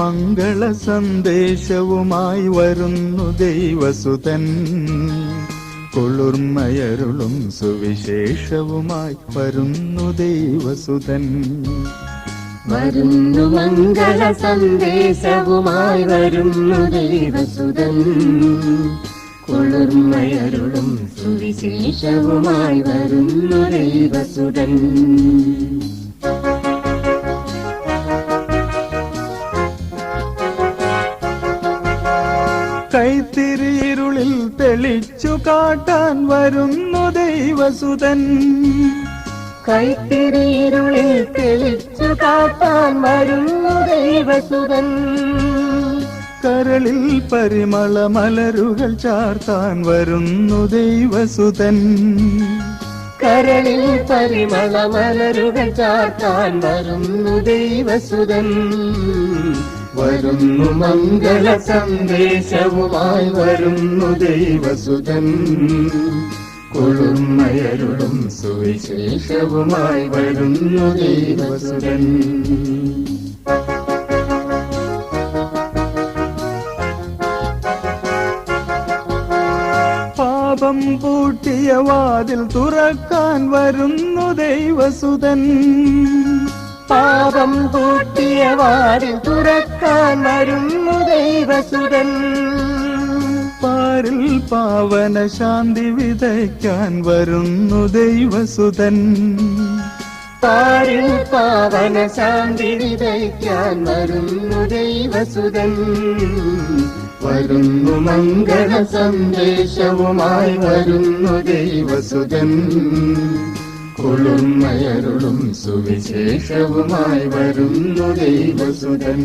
മംഗള സന്ദേശവുമായി വരുന്നു ദൈവസുതൻ. കുളിർമയരുളും സുവിശേഷവുമായി വരുന്നു ദൈവസുതൻ. വരുന്നു മംഗള സന്ദേശവുമായി വരുന്നു ദൈവസുതൻ. കുളിർമയരുളും സുവിശേഷവുമായി വരുന്നു ദൈവസുതൻ. കൈത്തിരിയിരുളിൽ തെളിച്ചു കാട്ടാൻ വരുന്നു ദൈവസുതൻ. കൈത്തിരിയിരുളിൽ തെളിച്ചു കാട്ടാൻ വരുന്നു ദൈവസുതൻ. കരളിൽ പരിമളമലരുകൾ ചാർത്താൻ വരുന്നു ദൈവസുതൻ. കരളിൽ പരിമളമലരുകൾ ചാർത്താൻ വരുന്നു ദൈവസുതൻ. വരുന്നു മംഗള സന്ദേശവുമായി വരുന്നു ദൈവസുതൻ. കുളിർമയരുളും സുവിശേഷവുമായി വരുന്നു ദൈവസുതൻ. പാപം പൂട്ടിയ വാതിൽ തുറക്കാൻ വരുന്നു ദൈവസുതൻ. പാപം പൂട്ടിയ വാതിൽ തുറക്കാൻ വരുന്നു ദൈവസുതൻ. പാരിൽ പാവന ശാന്തി വിതയ്ക്കാൻ വരുന്നു ദൈവസുതൻ. പാരിൽ പാവന ശാന്തി വിതയ്ക്കാൻ വരുന്നു ദൈവസുതൻ. വരുന്നു മംഗള സന്ദേശവുമായി വരുന്നു ദൈവസുതൻ. കുളിർമയരുളും സുവിശേഷവുമായി വരുന്നു ദൈവസുതൻ.